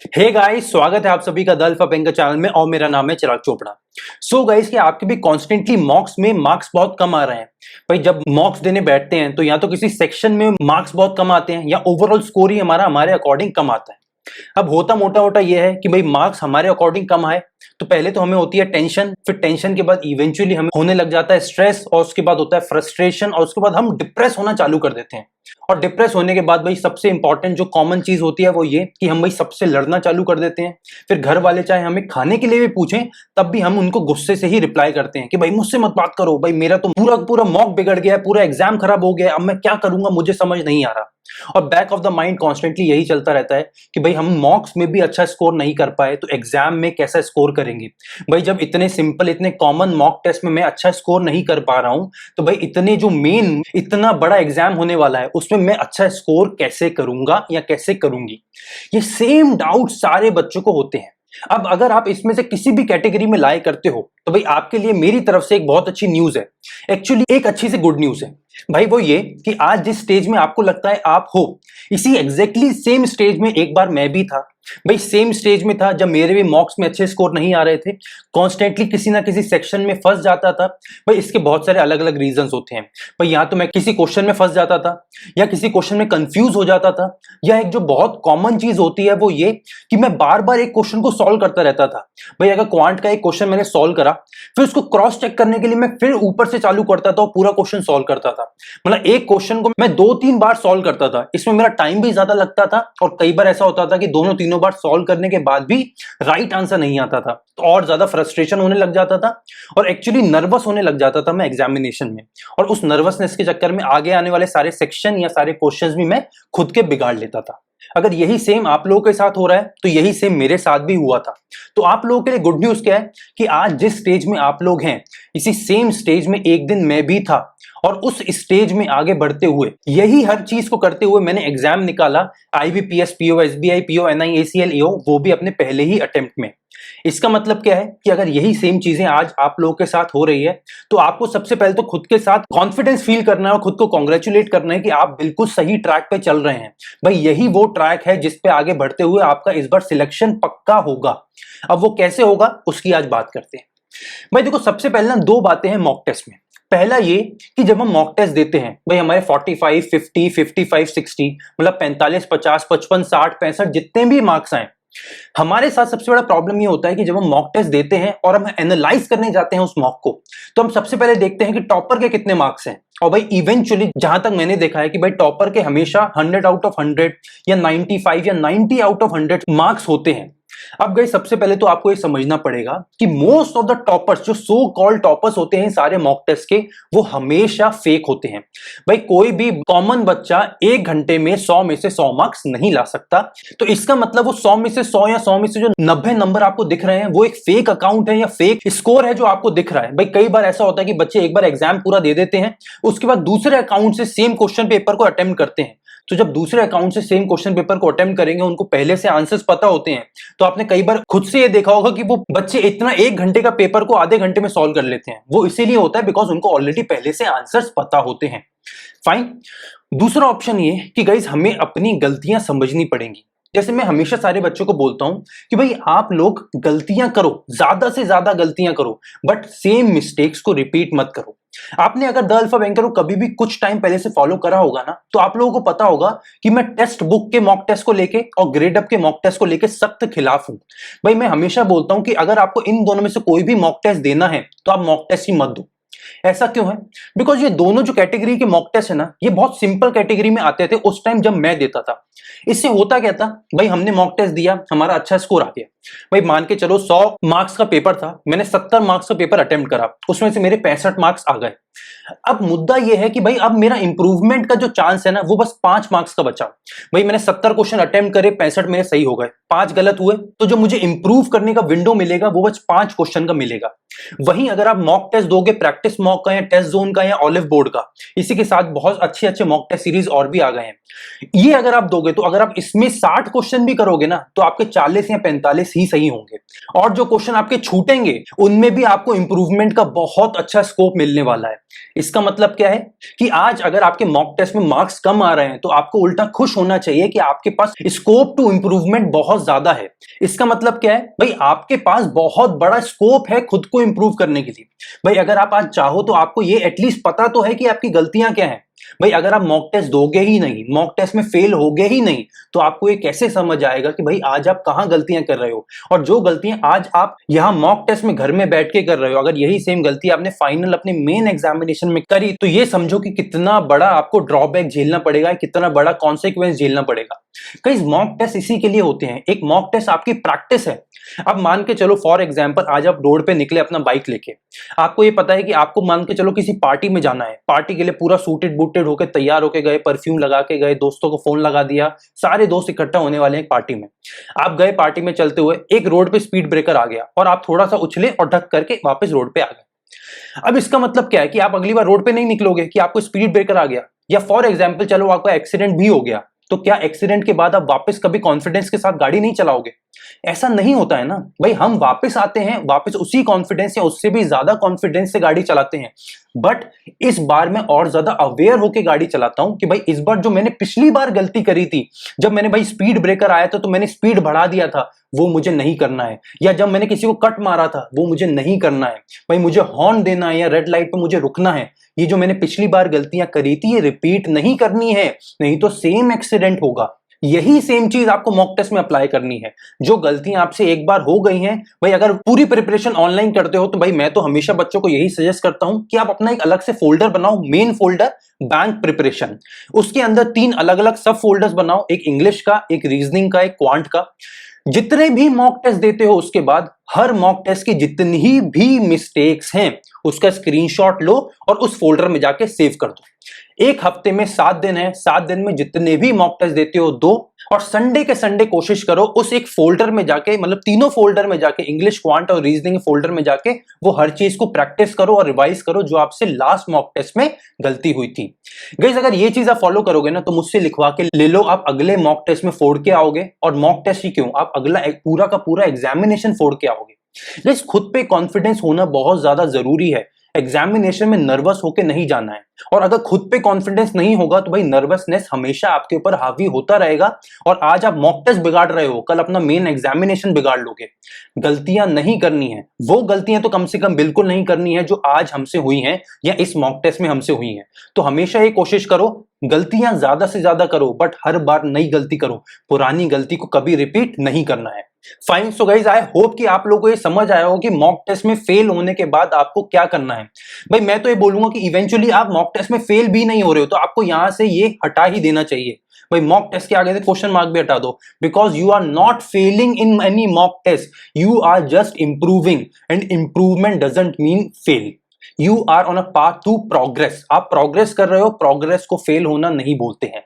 Hey guys, स्वागत है आप सभी का द अल्फा बैंक चैनल में और मेरा नाम है चिराग चोपड़ा। सो गाइस, कि आपके भी कॉन्स्टेंटली मॉक्स में मार्क्स बहुत कम आ रहे हैं। भाई जब मॉक्स देने बैठते हैं तो या तो किसी सेक्शन में मार्क्स बहुत कम आते हैं या ओवरऑल स्कोर ही हमारे अकॉर्डिंग कम आता है। अब होता मोटा मोटा ये है कि भाई मार्क्स हमारे अकॉर्डिंग कम आए तो पहले तो हमें होती है टेंशन, फिर टेंशन के बाद इवेंचुअली हमें होने लग जाता है स्ट्रेस, और उसके बाद होता है फ्रस्ट्रेशन, और उसके बाद हम डिप्रेस होना चालू कर देते हैं। और डिप्रेस होने के बाद भाई सबसे इंपॉर्टेंट जो कॉमन चीज होती है वो ये कि हम भाई सबसे लड़ना चालू कर देते हैं। फिर घर वाले चाहे हमें खाने के लिए भी पूछें तब भी हम उनको गुस्से से ही रिप्लाई करते हैं कि भाई मुझसे मत बात करो, भाई मेरा तो पूरा पूरा मॉक बिगड़ गया है, पूरा एग्जाम खराब हो गया है, अब मैं क्या करूंगा मुझे समझ नहीं आ रहा। और back of the mind constantly यही चलता रहता है कि भाई हम मॉक्स में भी अच्छा स्कोर नहीं कर पाए तो एग्जाम में कैसा स्कोर करेंगे। भाई जब इतने सिंपल इतने कॉमन मॉक टेस्ट में मैं अच्छा स्कोर नहीं कर पा रहा हूं तो भाई इतने जो मेन इतना बड़ा एग्जाम होने वाला है उसमें मैं अच्छा स्कोर कैसे करूंगा या कैसे करूंगी। ये सेम डाउट सारे बच्चों को होते हैं। अब अगर आप इसमें से किसी भी कैटेगरी में लाए करते हो तो भाई आपके लिए मेरी तरफ से एक बहुत अच्छी न्यूज है। एक्चुअली एक अच्छी से गुड न्यूज है भाई, वो ये कि आज जिस स्टेज में आपको लगता है आप हो, इसी एग्जैक्टली सेम स्टेज में एक बार मैं भी था। भाई सेम स्टेज में था जब मेरे भी मॉक्स में अच्छे स्कोर नहीं आ रहे थे, कॉन्स्टेंटली किसी ना किसी सेक्शन में फंस जाता था। भाई इसके बहुत सारे अलग अलग रीजंस होते हैं। भाई या तो मैं किसी क्वेश्चन में फंस जाता था, या किसी क्वेश्चन में कंफ्यूज हो जाता था, या एक जो बहुत कॉमन चीज होती है वो ये कि मैं बार बार एक क्वेश्चन को सॉल्व करता रहता था। भाई अगर क्वांट का एक क्वेश्चन मैंने सॉल्व करा, फिर उसको क्रॉस चेक करने के लिए मैं फिर ऊपर से चालू करता था और पूरा क्वेश्चन सॉल्व करता था। मतलब एक क्वेश्चन को मैं 2-3 बार सॉल्व करता था, इसमें मेरा टाइम भी ज्यादा लगता था और कई बार ऐसा होता था कि दोनों तीनों बार सॉल्व करने के बाद भी राइट आंसर नहीं आता था, तो और ज्यादा फ्रस्ट्रेशन होने लग जाता था और एक्चुअली नर्वस होने लग जाता था मैं एग्जामिनेशन में। और उस नर्वसनेस के चक्कर में आगे आने वाले सारे सेक्शन या सारे क्वेश्चंस भी मैं खुद के बिगाड़ लेता था। अगर यही सेम आप लोगों के साथ हो रहा है तो यही सेम मेरे साथ भी हुआ था। तो आप लोगों के लिए गुड न्यूज क्या है कि आज जिस स्टेज में आप लोग हैं इसी सेम स्टेज में एक दिन मैं भी था, और उस स्टेज में आगे बढ़ते हुए यही हर चीज को करते हुए मैंने एग्जाम निकाला, IBPS PO SBI PO NI ACL EO, वो भी अपने पहले ही अटेम्प्ट में। इसका मतलब क्या है कि अगर यही सेम चीजें आज आप लोगों के साथ हो रही है तो आपको सबसे पहले तो खुद के साथ कॉन्फिडेंस फील करना है और खुद को कॉन्ग्रेचुलेट करना है कि आप बिल्कुल सही ट्रैक पे चल रहे हैं। भाई यही वो ट्रैक है जिस पे आगे बढ़ते हुए आपका इस बार सिलेक्शन पक्का होगा। अब वो कैसे होगा उसकी आज बात करते हैं। भाई देखो, सबसे पहले ना दो बातें हैं मॉक टेस्ट में। पहला ये कि जब हम मॉक टेस्ट देते हैं भाई हमारे 45 50 55 60 मतलब 45 50 55 60 65 जितने भी मार्क्स आए, हमारे साथ सबसे बड़ा प्रॉब्लम ये होता है कि जब हम मॉक टेस्ट देते हैं और हम एनालाइज करने जाते हैं उस मॉक को, तो हम सबसे पहले देखते हैं कि टॉपर के कितने मार्क्स हैं। और भाई इवेंचुअली जहां तक मैंने देखा है कि भाई टॉपर के हमेशा 100 आउट ऑफ 100 या 95 या 90 आउट ऑफ 100 मार्क्स होते हैं। अब गई सबसे पहले तो आपको ये समझना पड़ेगा कि मोस्ट ऑफ द टॉपर्स, जो सो कॉल्ड टॉपर्स होते हैं सारे मॉक टेस्ट के, वो हमेशा फेक होते हैं। भाई कोई भी कॉमन बच्चा एक घंटे में 100 में से 100 मार्क्स नहीं ला सकता। तो इसका मतलब वो 100 में से 100 या 100 में से जो 90 नंबर आपको दिख रहे हैं वो एक फेक अकाउंट है या फेक स्कोर है जो आपको दिख रहा है। भाई कई बार ऐसा होता है कि बच्चे एक बार एग्जाम पूरा दे देते हैं, उसके बाद दूसरे अकाउंट से सेम क्वेश्चन पेपर को अटेम्प्ट करते हैं। तो जब दूसरे अकाउंट से सेम क्वेश्चन पेपर को अटेम्प्ट करेंगे, उनको पहले से आंसर्स पता होते हैं, तो आपने कई बार खुद से ये देखा होगा कि वो बच्चे इतना एक घंटे का पेपर को आधे घंटे में सॉल्व कर लेते हैं। वो इसीलिए होता है बिकॉज उनको ऑलरेडी पहले से आंसर्स पता होते हैं। फाइन। दूसरा ऑप्शन ये कि गाइस हमें अपनी गलतियां समझनी पड़ेंगी। जैसे मैं हमेशा सारे बच्चों को बोलता हूं कि भाई आप लोग गलतियां करो, ज्यादा से ज्यादा गलतियां करो, बट सेम मिस्टेक्स को रिपीट मत करो। आपने अगर द अल्फा बैंकर को कभी भी कुछ टाइम पहले से फॉलो करा होगा ना, तो आप लोगों को पता होगा कि मैं टेक्स्ट बुक के मॉक टेस्ट को लेके और ग्रेड अप के मॉक टेस्ट को लेके सख्त खिलाफ हूं। भाई मैं हमेशा बोलता हूं कि अगर आपको इन दोनों में से कोई भी मॉक टेस्ट देना है तो आप मॉक टेस्ट ही मत दो। ऐसा क्यों है? बिकॉज ये दोनों जो कैटेगरी के मॉक टेस्ट है ना, ये बहुत सिंपल कैटेगरी में आते थे उस टाइम जब मैं देता था। इससे होता क्या था, भाई हमने मॉक टेस्ट दिया, हमारा अच्छा स्कोर आ गया। भाई मान के चलो 100 मार्क्स का पेपर था, मैंने 70 मार्क्स का पेपर अटेम्प्ट करा, उसमें से मेरे 65 मार्क्स आ गए। अब मुद्दा यह है कि भाई अब मेरा इंप्रूवमेंट का जो चांस है ना वो बस 5 मार्क्स का बचा। भाई मैंने 70 क्वेश्चन अटेम्प्ट करे, 65 मेरे सही हो गए, 5 गलत हुए, तो जो मुझे इंप्रूव करने का विंडो मिलेगा वो बस 5 क्वेश्चन का मिलेगा। वहीं अगर आप मॉक टेस्ट दोगे प्रैक्टिस मॉक का या टेस्ट जोन का या ऑलिव बोर्ड का, इसी के साथ बहुत अच्छे अच्छे मॉक टेस्ट सीरीज और भी आ गए हैं, ये अगर आप दोगे तो अगर आप इसमें 60 क्वेश्चन भी करोगे ना तो आपके 40 या 45 टेस्ट ही सही होंगे, और जो क्वेश्चन आपके छूटेंगे उनमें भी आपको इंप्रूवमेंट का बहुत अच्छा स्कोप मिलने वाला है। इसका मतलब क्या है कि आज अगर आपके मॉक टेस्ट में मार्क्स कम आ रहे हैं तो आपको उल्टा खुश होना चाहिए कि आपके पास स्कोप टू इंप्रूवमेंट बहुत ज्यादा है। इसका मतलब क्या है भाई, आपके पास बहुत बड़ा स्कोप है खुद को इंप्रूव करने के लिए। भाई अगर आप आज चाहो तो आपको ये एटलीस्ट पता तो है कि आपकी गलतियां क्या हैं। भाई अगर आप मॉक टेस्ट दोगे ही नहीं, मॉक टेस्ट में फेल होगे ही नहीं, तो आपको ये कैसे समझ आएगा कि भाई आज आप कहां गलतियां कर रहे हो। और जो गलतियां आज आप यहां मॉक टेस्ट में घर में बैठ के कर रहे हो, अगर यही सेम गलती आपने फाइनल अपने मेन एग्जामिनेशन में करी, तो ये समझो कि कितना बड़ा आपको ड्रॉबैक झेलना पड़ेगा, कितना बड़ा कॉन्सिक्वेंस झेलना पड़ेगा। कई मॉक टेस्ट इसी के लिए होते हैं, एक मॉक टेस्ट आपकी प्रैक्टिस है। अब मान के चलो फॉर एग्जांपल आज आप रोड पे निकले अपना बाइक लेके, आपको ये पता है कि आपको मान के चलो किसी पार्टी में जाना है, पार्टी के लिए पूरा सूटेड बूटेड होके तैयार होके गए, परफ्यूम लगा के गए, दोस्तों को फोन लगा दिया, सारे दोस्त इकट्ठा होने वाले हैं एक पार्टी में। आप गए पार्टी में चलते हुए, एक रोड पे स्पीड ब्रेकर आ गया और आप थोड़ा सा उछले और ढक करके वापस रोड पे आ गए। अब इसका मतलब क्या है कि आप अगली बार रोड पे नहीं निकलोगे कि आपको स्पीड ब्रेकर आ गया। या फॉर एग्जाम्पल चलो आपका एक्सीडेंट भी हो गया, तो क्या एक्सीडेंट के बाद आप वापस कभी कॉन्फिडेंस के साथ गाड़ी नहीं चलाओगे? ऐसा नहीं होता है ना भाई, हम वापस आते हैं, वापस उसी कॉन्फिडेंस या उससे भी ज्यादा कॉन्फिडेंस से गाड़ी चलाते हैं। बट इस बार मैं और ज्यादा अवेयर होकर गाड़ी चलाता हूं कि भाई इस बार जो मैंने पिछली बार गलती करी थी, जब मैंने भाई स्पीड ब्रेकर आया था तो मैंने स्पीड बढ़ा दिया था, वो मुझे नहीं करना है। या जब मैंने किसी को कट मारा था, वो मुझे नहीं करना है। भाई मुझे हॉर्न देना है या रेड लाइट पे मुझे रुकना है। ये जो मैंने पिछली बार गलतियां करी थी ये रिपीट नहीं करनी है, नहीं तो सेम एक्सीडेंट होगा। यही सेम चीज आपको मॉक टेस्ट में अप्लाई करनी है। जो गलतियां आपसे एक बार हो गई हैं, भाई अगर पूरी प्रिपरेशन ऑनलाइन करते हो तो भाई मैं तो हमेशा बच्चों को यही सजेस्ट करता हूं कि आप अपना एक अलग से फोल्डर बनाओ, मेन फोल्डर बैंक प्रिपरेशन। उसके अंदर 3 अलग अलग सब फोल्डर्स बनाओ, एक इंग्लिश का, एक रीजनिंग का, एक क्वांट का। जितने भी मॉक टेस्ट देते हो उसके बाद हर मॉक टेस्ट की जितनी भी मिस्टेक्स हैं उसका स्क्रीनशॉट लो और उस फोल्डर में जाके सेव कर दो। एक हफ्ते में 7 दिन है, 7 दिन में जितने भी मॉक टेस्ट देते हो दो, और संडे के संडे कोशिश करो उस एक फोल्डर में जाके, मतलब तीनों फोल्डर में जाके, इंग्लिश, क्वांट और रीजनिंग फोल्डर में जाके वो हर चीज को प्रैक्टिस करो और रिवाइज करो जो आपसे लास्ट मॉक टेस्ट में गलती हुई थी। गाइस अगर ये चीज आप फॉलो करोगे ना तो मुझसे लिखवा के ले लो, आप अगले मॉक टेस्ट में फोड़ के आओगे। और मॉक टेस्ट ही क्यों, आप अगला पूरा का पूरा एग्जामिनेशन फोड़ के आओगे। गाइस खुद पे कॉन्फिडेंस होना बहुत ज्यादा जरूरी है। एग्जामिनेशन में नर्वस होके नहीं जाना है, और अगर खुद पे कॉन्फिडेंस नहीं होगा तो भाई नर्वसनेस हमेशा आपके ऊपर हावी होता रहेगा। और आज आप मॉक टेस्ट बिगाड़ रहे हो, कल अपना मेन एग्जामिनेशन बिगाड़ लोगे। गलतियां नहीं करनी है, वो गलतियां तो कम से कम बिल्कुल नहीं करनी है जो आज हमसे हुई हैं या इस मॉक टेस्ट में हमसे हुई हैं। तो हमेशा ये कोशिश करो, गलतियां ज्यादा से ज्यादा करो बट हर बार नई गलती करो, पुरानी गलती को कभी रिपीट नहीं करना है। Fine. So guys I hope कि आप लोगों को ये समझ आया हो कि मॉक टेस्ट में फेल होने के बाद आपको क्या करना है। भाई मैं तो ये बोलूंगा कि इवेंचुअली आप मॉक टेस्ट में फेल भी नहीं हो रहे हो तो आपको यहां से ये हटा ही देना चाहिए। भाई मॉक टेस्ट के आगे से क्वेश्चन मार्क भी हटा दो, because you are not failing in any mock test, you are just improving, and improvement doesn't mean fail. You are on a path to progress, आप प्रोग्रेस कर रहे हो, प्रोग्रेस को फेल होना नहीं बोलते हैं।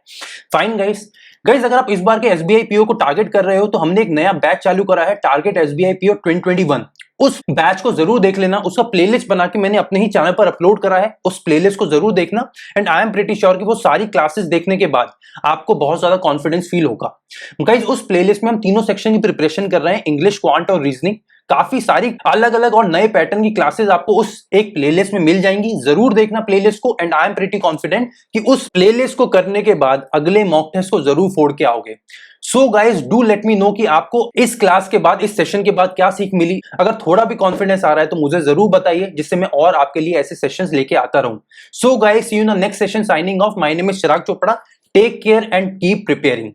Fine guys. गाइस अगर आप इस बार के एसबीआई पीओ को टारगेट कर रहे हो तो हमने एक नया बैच चालू करा है, टारगेट एसबीआई पीओ 2021। उस बैच को जरूर देख लेना, उसका प्लेलिस्ट बना के मैंने अपने ही चैनल पर अपलोड करा है, उस प्लेलिस्ट को जरूर देखना। And I am pretty sure कि वो सारी क्लासेस देखने के बाद आपको बहुत ज्यादा कॉन्फिडेंस फील होगा। गाइस उस प्लेलिस्ट में हम तीनों सेक्शन की प्रिपरेशन कर रहे हैं, इंग्लिश, क्वांट और रीजनिंग। काफी सारी अलग अलग और नए पैटर्न की क्लासेस आपको उस एक प्लेलिस्ट में मिल जाएंगी, जरूर देखना प्लेलिस्ट को। And I am pretty confident कि उस प्लेलिस्ट को करने के बाद अगले मॉक टेस्ट को जरूर फोड़ के आओगे। So guys do let me know कि आपको इस क्लास के बाद, इस सेशन के बाद क्या सीख मिली। अगर थोड़ा भी कॉन्फिडेंस आ रहा है तो मुझे जरूर बताइए, जिससे मैं और आपके लिए ऐसे सेशंस लेके आता रहूं। So guys see you in the next session. Signing off, my name is Chirag Chopra. Take care and keep preparing.